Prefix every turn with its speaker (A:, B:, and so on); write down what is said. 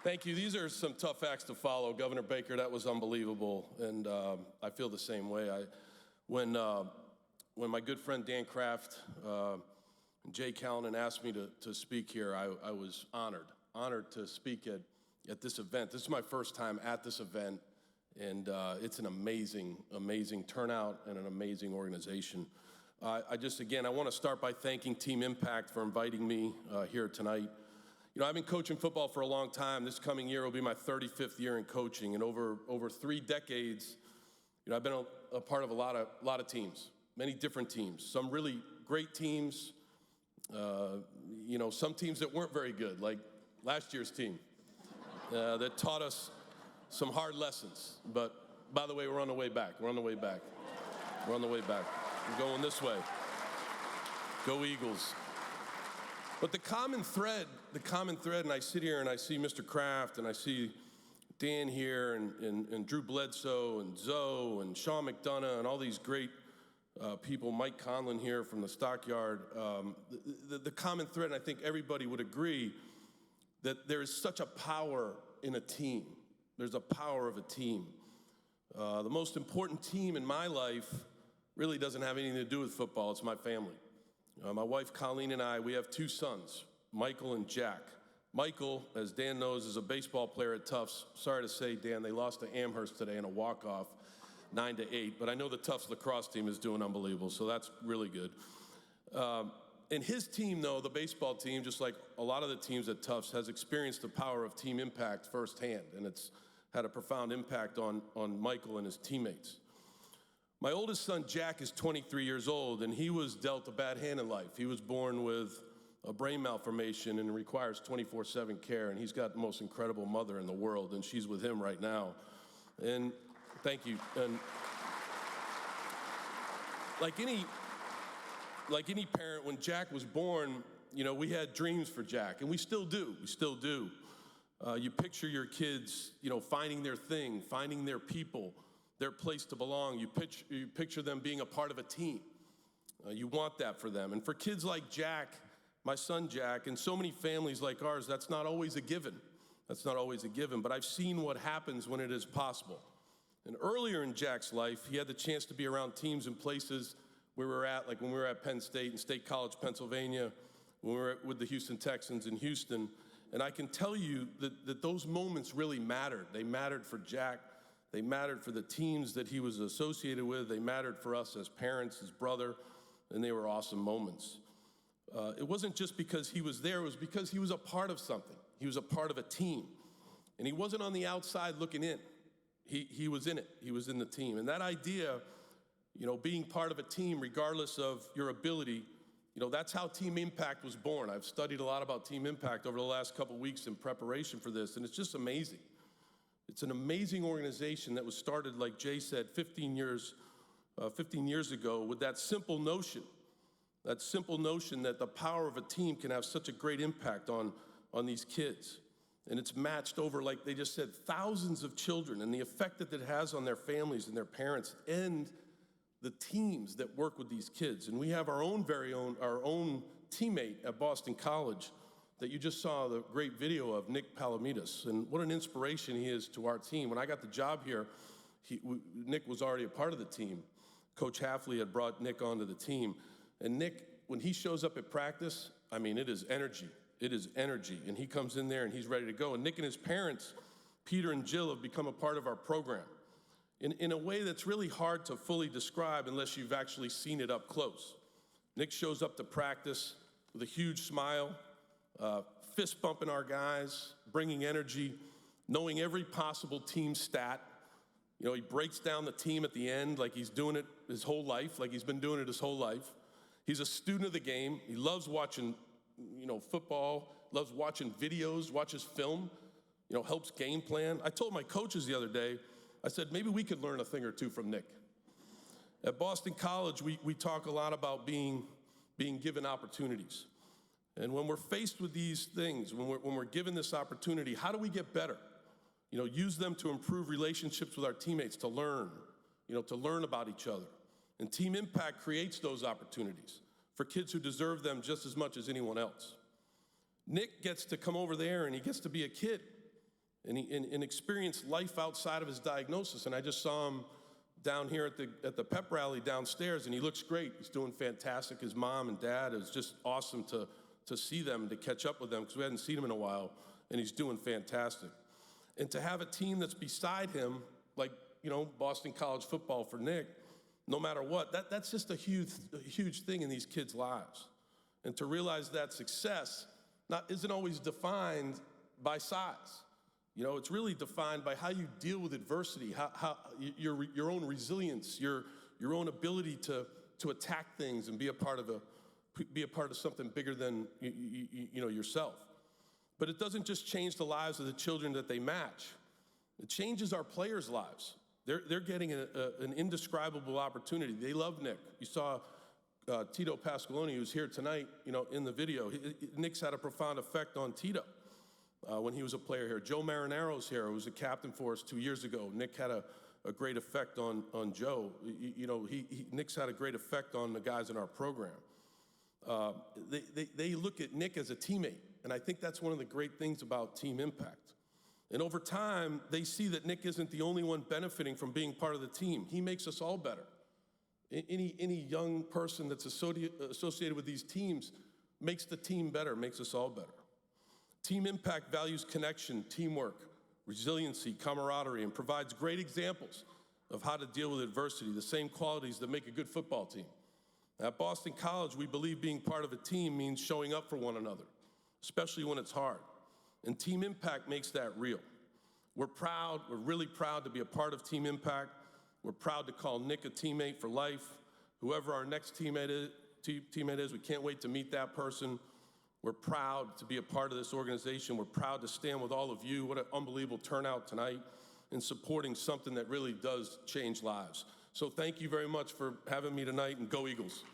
A: Thank you. These are some tough acts to follow. Governor Baker, that was unbelievable, and I feel the same way. When my good friend Dan Kraft and Jay Callanan asked me to speak here, I was honored to speak at this event. This is my first time at this event, and it's an amazing turnout and an amazing organization. I want to start by thanking Team Impact for inviting me here tonight. You know, I've been coaching football for a long time. This coming year will be my 35th year in coaching, and over 3 decades, you know, I've been a part of a lot of teams, many different teams. Some really great teams, you know, some teams that weren't very good, like last year's team, that taught us some hard lessons. But by the way, we're on the way back. We're going this way. Go Eagles. But the common thread, and I sit here and I see Mr. Kraft and I see Dan here and Drew Bledsoe and Zoe and Sean McDonough and all these great people, Mike Conlon here from the Stockyard. The common thread, and I think everybody would agree, that there is such a power in a team. There's a power of a team. The most important team in my life really doesn't have anything to do with football. It's my family. My wife Colleen and I, we have 2 sons, Michael and Jack. Michael, as Dan knows, is a baseball player at Tufts. Sorry to say, Dan, they lost to Amherst today in a walk-off, 9-8. But I know the Tufts lacrosse team is doing unbelievable, so that's really good. And his team, though, the baseball team, just like a lot of the teams at Tufts, has experienced the power of team impact firsthand, and it's had a profound impact on Michael and his teammates. My oldest son, Jack, is 23 years old, and he was dealt a bad hand in life. He was born with a brain malformation and requires 24/7 care, and he's got the most incredible mother in the world, and she's with him right now. And thank you. And like any parent, when Jack was born, you know, we had dreams for Jack, and we still do. You picture your kids, you know, finding their thing, finding their people, their place to belong. You picture them being a part of a team. You want that for them. And for kids like Jack, my son Jack, and so many families like ours, that's not always a given. But I've seen what happens when it is possible. And earlier in Jack's life, he had the chance to be around teams and places where we were at, like when we were at Penn State and State College, Pennsylvania, when we were with the Houston Texans in Houston. And I can tell you that those moments really mattered. They mattered for Jack. They mattered for the teams that he was associated with. They mattered for us as parents, his brother, and they were awesome moments. It wasn't just because he was there, it was because he was a part of something. He was a part of a team. And he wasn't on the outside looking in. He was in it. He was in the team. And that idea, you know, being part of a team regardless of your ability, you know, that's how Team Impact was born. I've studied a lot about Team Impact over the last couple weeks in preparation for this, and it's just amazing. It's an amazing organization that was started, like Jay said, 15 years ago with that simple notion that the power of a team can have such a great impact on these kids. And it's matched over, like they just said, thousands of children, and the effect that it has on their families and their parents and the teams that work with these kids. And we have our own teammate at Boston College that you just saw the great video of, Nick Palomides, and what an inspiration he is to our team. When I got the job here, Nick was already a part of the team. Coach Hafley had brought Nick onto the team. And Nick, when he shows up at practice, I mean, it is energy. And he comes in there and he's ready to go. And Nick and his parents, Peter and Jill, have become a part of our program in a way that's really hard to fully describe unless you've actually seen it up close. Nick shows up to practice with a huge smile, fist bumping our guys, bringing energy, knowing every possible team stat. You know, he breaks down the team at the end like he's doing it his whole life, like he's been doing it his whole life. He's a student of the game. He loves watching, you know, football, loves watching videos, watches film, you know, helps game plan. I told my coaches the other day, I said, maybe we could learn a thing or two from Nick. At Boston College, we talk a lot about being given opportunities. And when we're faced with these things, when we're given this opportunity, how do we get better? You know, use them to improve relationships with our teammates, to learn about each other. And Team Impact creates those opportunities for kids who deserve them just as much as anyone else. Nick gets to come over there and he gets to be a kid. and experienced life outside of his diagnosis. And I just saw him down here at the pep rally downstairs, and he looks great. He's doing fantastic. His mom and dad, is just awesome to see them, to catch up with them, because we hadn't seen him in a while, and he's doing fantastic. And to have a team that's beside him, like, Boston College football for Nick, no matter what, that's just a huge thing in these kids' lives. And to realize that success isn't always defined by size. It's really defined by how you deal with adversity, how your own resilience, your own ability to attack things and be a part of something bigger than yourself. But it doesn't just change the lives of the children that they match. It changes our players' lives. They're getting an indescribable opportunity. They love Nick. You saw Tito Pasqualoni, who's here tonight, in the video. Nick's had a profound effect on Tito when he was a player here. Joe Marinaro's here, who was a captain for us 2 years ago. Nick had a great effect on Joe. Nick's had a great effect on the guys in our program. They look at Nick as a teammate, and I think that's one of the great things about team impact. And over time, they see that Nick isn't the only one benefiting from being part of the team. He makes us all better. Any young person that's associated with these teams makes the team better, makes us all better. Team impact values connection, teamwork, resiliency, camaraderie, and provides great examples of how to deal with adversity, the same qualities that make a good football team. At Boston College, we believe being part of a team means showing up for one another, especially when it's hard. And Team Impact makes that real. We're really proud to be a part of Team Impact. We're proud to call Nick a teammate for life. Whoever our next teammate is, we can't wait to meet that person. We're proud to be a part of this organization. We're proud to stand with all of you. What an unbelievable turnout tonight in supporting something that really does change lives. So thank you very much for having me tonight, and go Eagles.